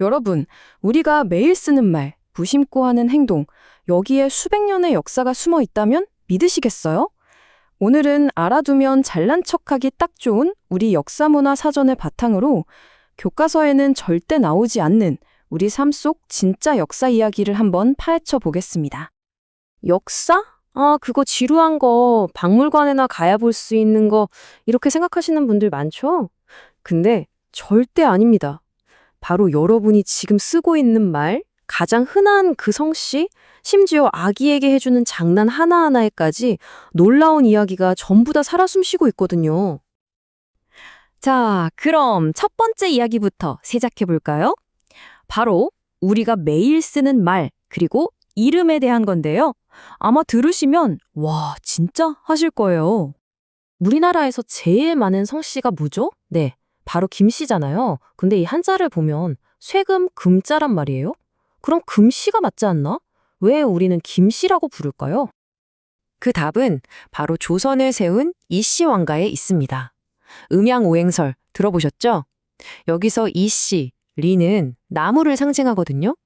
여러분, 우리가 매일 쓰는 말, 무심코 하는 행동, 여기에 수백 년의 역사가 숨어 있다면 믿으시겠어요? 오늘은 알아두면 잘난 척하기 딱 좋은 우리 역사문화 사전을 바탕으로 교과서에는 절대 나오지 않는 우리 삶 속 진짜 역사 이야기를 한번 파헤쳐 보겠습니다. 역사? 아, 그거 지루한 거, 박물관에나 가야 볼 수 있는 거, 이렇게 생각하시는 분들 많죠? 근데 절대 아닙니다. 바로 여러분이 지금 쓰고 있는 말, 가장 흔한 그 성씨, 심지어 아기에게 해주는 장난 하나하나에까지 놀라운 이야기가 전부 다 살아 숨쉬고 있거든요. 자, 그럼 첫 번째 이야기부터 시작해 볼까요? 바로 우리가 매일 쓰는 말, 그리고 이름에 대한 건데요. 아마 들으시면 와, 진짜 하실 거예요. 우리나라에서 제일 많은 성씨가 뭐죠? 네, 바로 김씨잖아요. 근데 이 한자를 보면 쇠금 금자란 말이에요. 그럼 금씨가 맞지 않나? 왜 우리는 김씨라고 부를까요? 그 답은 바로 조선을 세운 이씨 왕가에 있습니다. 음양오행설 들어보셨죠? 여기서 이씨, 리는 나무를 상징하거든요.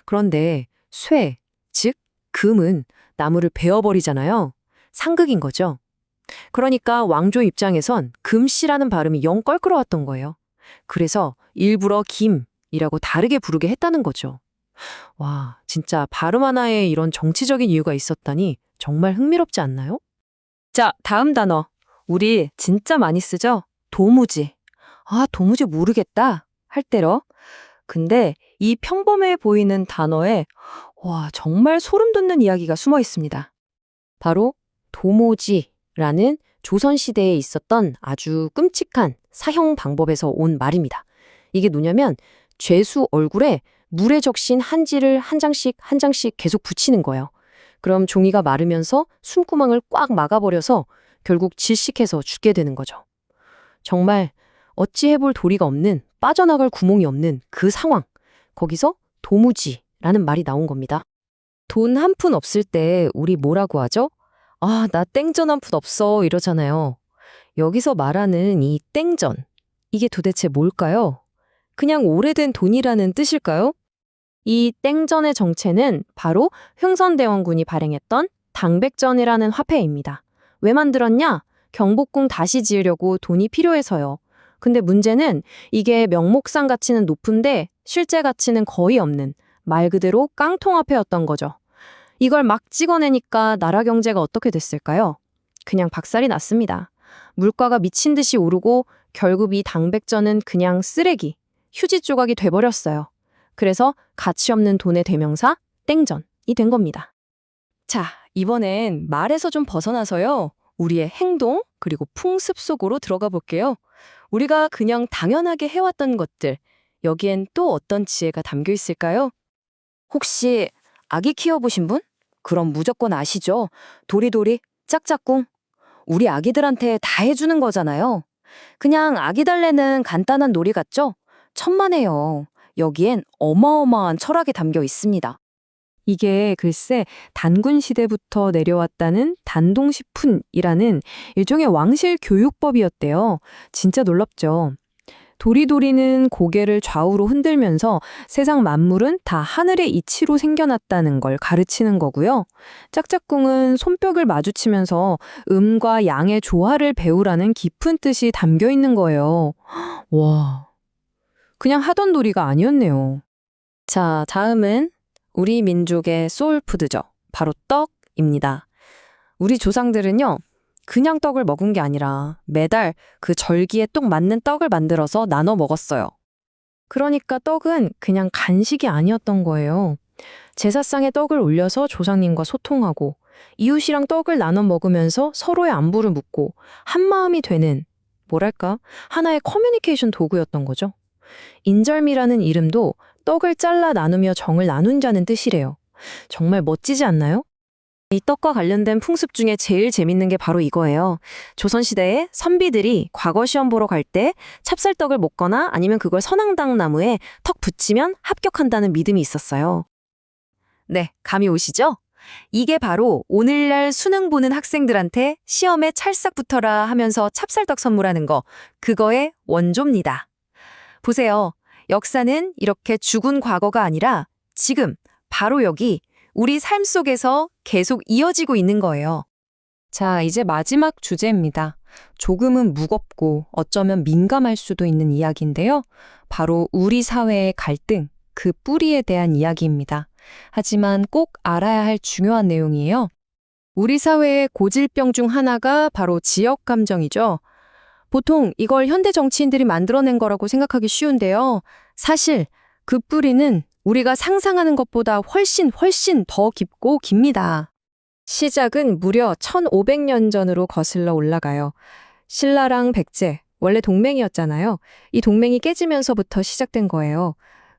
그런데 쇠, 즉 금은 나무를 베어버리잖아요. 상극인 거죠. 그러니까 왕조 입장에선 금씨라는 발음이 영 껄끄러웠던 거예요. 그래서 일부러 김이라고 다르게 부르게 했다는 거죠. 와, 진짜 발음 하나에 이런 정치적인 이유가 있었다니 정말 흥미롭지 않나요? 자, 다음 단어. 우리 진짜 많이 쓰죠? 도무지. 아, 도무지 모르겠다 할 때로. 근데 이 평범해 보이는 단어에 와, 정말 소름 돋는 이야기가 숨어 있습니다. 바로 도모지라는 조선시대에 있었던 아주 끔찍한 사형 방법에서 온 말입니다. 이게 뭐냐면 죄수 얼굴에 물에 적신 한지를 한 장씩 한 장씩 계속 붙이는 거예요. 그럼 종이가 마르면서 숨구멍을 꽉 막아버려서 결국 질식해서 죽게 되는 거죠. 정말 어찌 해볼 도리가 없는, 빠져나갈 구멍이 없는 그 상황. 거기서 도무지라는 말이 나온 겁니다. 돈 한 푼 없을 때 우리 뭐라고 하죠? 아, 나 땡전 한 푼 없어 이러잖아요. 여기서 말하는 이 땡전, 이게 도대체 뭘까요? 그냥 오래된 돈이라는 뜻일까요? 이 땡전의 정체는 바로 흥선대원군이 발행했던 당백전이라는 화폐입니다. 왜 만들었냐? 경복궁 다시 지으려고 돈이 필요해서요. 근데 문제는 이게 명목상 가치는 높은데 실제 가치는 거의 없는 말 그대로 깡통화폐였던 거죠. 이걸 막 찍어내니까 나라 경제가 어떻게 됐을까요? 그냥 박살이 났습니다. 물가가 미친 듯이 오르고 결국 이 당백전은 그냥 쓰레기, 휴지 조각이 돼버렸어요. 그래서 가치 없는 돈의 대명사 땡전이 된 겁니다. 자, 이번엔 말에서 좀 벗어나서요. 우리의 행동 그리고 풍습 속으로 들어가 볼게요. 우리가 그냥 당연하게 해왔던 것들, 여기엔 또 어떤 지혜가 담겨 있을까요? 혹시 아기 키워보신 분? 그럼 무조건 아시죠? 도리도리, 짝짝꿍. 우리 아기들한테 다 해주는 거잖아요. 그냥 아기 달래는 간단한 놀이 같죠? 천만에요. 여기엔 어마어마한 철학이 담겨 있습니다. 이게 글쎄 단군 시대부터 내려왔다는 단동시푼이라는 일종의 왕실 교육법이었대요. 진짜 놀랍죠. 도리도리는 고개를 좌우로 흔들면서 세상 만물은 다 하늘의 이치로 생겨났다는 걸 가르치는 거고요. 짝짝꿍은 손뼉을 마주치면서 음과 양의 조화를 배우라는 깊은 뜻이 담겨 있는 거예요. 와, 그냥 하던 놀이가 아니었네요. 자, 다음은 우리 민족의 소울푸드죠. 바로 떡입니다. 우리 조상들은요, 그냥 떡을 먹은 게 아니라 매달 그 절기에 딱 맞는 떡을 만들어서 나눠 먹었어요. 그러니까 떡은 그냥 간식이 아니었던 거예요. 제사상에 떡을 올려서 조상님과 소통하고 이웃이랑 떡을 나눠 먹으면서 서로의 안부를 묻고 한마음이 되는, 뭐랄까, 하나의 커뮤니케이션 도구였던 거죠. 인절미라는 이름도 떡을 잘라 나누며 정을 나눈 자는 뜻이래요. 정말 멋지지 않나요? 이 떡과 관련된 풍습 중에 제일 재밌는 게 바로 이거예요. 조선시대에 선비들이 과거 시험 보러 갈 때 찹쌀떡을 먹거나 아니면 그걸 선앙당 나무에 턱 붙이면 합격한다는 믿음이 있었어요. 네, 감이 오시죠? 이게 바로 오늘날 수능 보는 학생들한테 시험에 찰싹 붙어라 하면서 찹쌀떡 선물하는 거, 그거의 원조입니다. 보세요. 역사는 이렇게 죽은 과거가 아니라 지금, 바로 여기, 우리 삶 속에서 계속 이어지고 있는 거예요. 자, 이제 마지막 주제입니다. 조금은 무겁고 어쩌면 민감할 수도 있는 이야기인데요. 바로 우리 사회의 갈등, 그 뿌리에 대한 이야기입니다. 하지만 꼭 알아야 할 중요한 내용이에요. 우리 사회의 고질병 중 하나가 바로 지역 감정이죠. 보통 이걸 현대 정치인들이 만들어낸 거라고 생각하기 쉬운데요. 사실 그 뿌리는 우리가 상상하는 것보다 훨씬 더 깊고 깁니다. 시작은 무려 1500년 전으로 거슬러 올라가요. 신라랑 백제, 원래 동맹이었잖아요. 이 동맹이 깨지면서부터 시작된 거예요.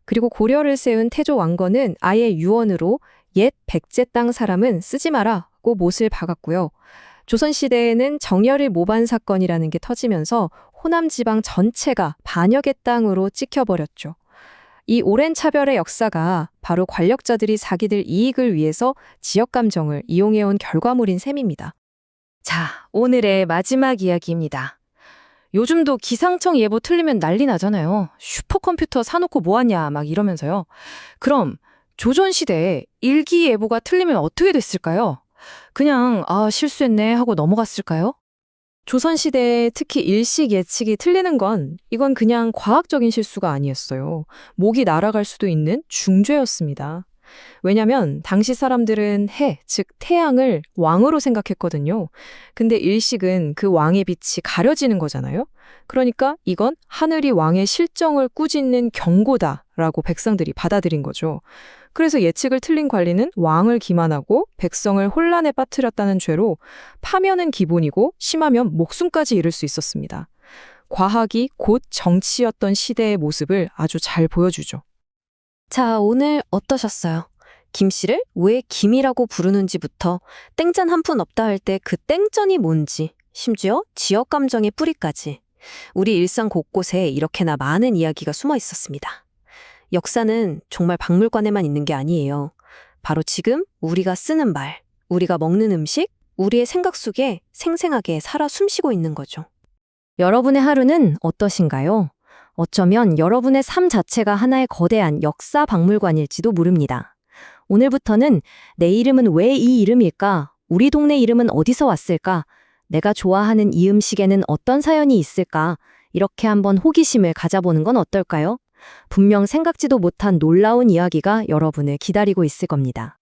그리고 고려를 세운 태조 왕건은 아예 유언으로 옛 백제 땅 사람은 쓰지 마라고 못을 박았고요. 조선시대에는 정열의 모반 사건이라는 게 터지면서 호남 지방 전체가 반역의 땅으로 찍혀버렸죠. 이 오랜 차별의 역사가 바로 관력자들이 자기들 이익을 위해서 지역 감정을 이용해온 결과물인 셈입니다. 자, 오늘의 마지막 이야기입니다. 요즘도 기상청 예보 틀리면 난리 나잖아요. 슈퍼컴퓨터 사놓고 뭐하냐 막 이러면서요. 그럼 조선시대에 일기예보가 틀리면 어떻게 됐을까요? 그냥 실수했네 하고 넘어갔을까요? 조선시대에 특히 일식 예측이 틀리는 건 이건 그냥 과학적인 실수가 아니었어요. 목이 날아갈 수도 있는 중죄였습니다. 왜냐면 당시 사람들은 해, 즉 태양을 왕으로 생각했거든요. 근데 일식은 그 왕의 빛이 가려지는 거잖아요. 그러니까 이건 하늘이 왕의 실정을 꾸짖는 경고다라고 백성들이 받아들인 거죠. 그래서 예측을 틀린 관리는 왕을 기만하고 백성을 혼란에 빠뜨렸다는 죄로 파면은 기본이고 심하면 목숨까지 잃을 수 있었습니다. 과학이 곧 정치였던 시대의 모습을 아주 잘 보여주죠. 자, 오늘 어떠셨어요? 김씨를 왜 김이라고 부르는지부터 땡짠 한 푼 없다 할 때 그 땡전이 뭔지, 심지어 지역 감정의 뿌리까지 우리 일상 곳곳에 이렇게나 많은 이야기가 숨어 있었습니다. 역사는 정말 박물관에만 있는 게 아니에요. 바로 지금 우리가 쓰는 말, 우리가 먹는 음식, 우리의 생각 속에 생생하게 살아 숨쉬고 있는 거죠. 여러분의 하루는 어떠신가요? 어쩌면 여러분의 삶 자체가 하나의 거대한 역사 박물관일지도 모릅니다. 오늘부터는 내 이름은 왜 이 이름일까? 우리 동네 이름은 어디서 왔을까? 내가 좋아하는 이 음식에는 어떤 사연이 있을까? 이렇게 한번 호기심을 가져보는 건 어떨까요? 분명 생각지도 못한 놀라운 이야기가 여러분을 기다리고 있을 겁니다.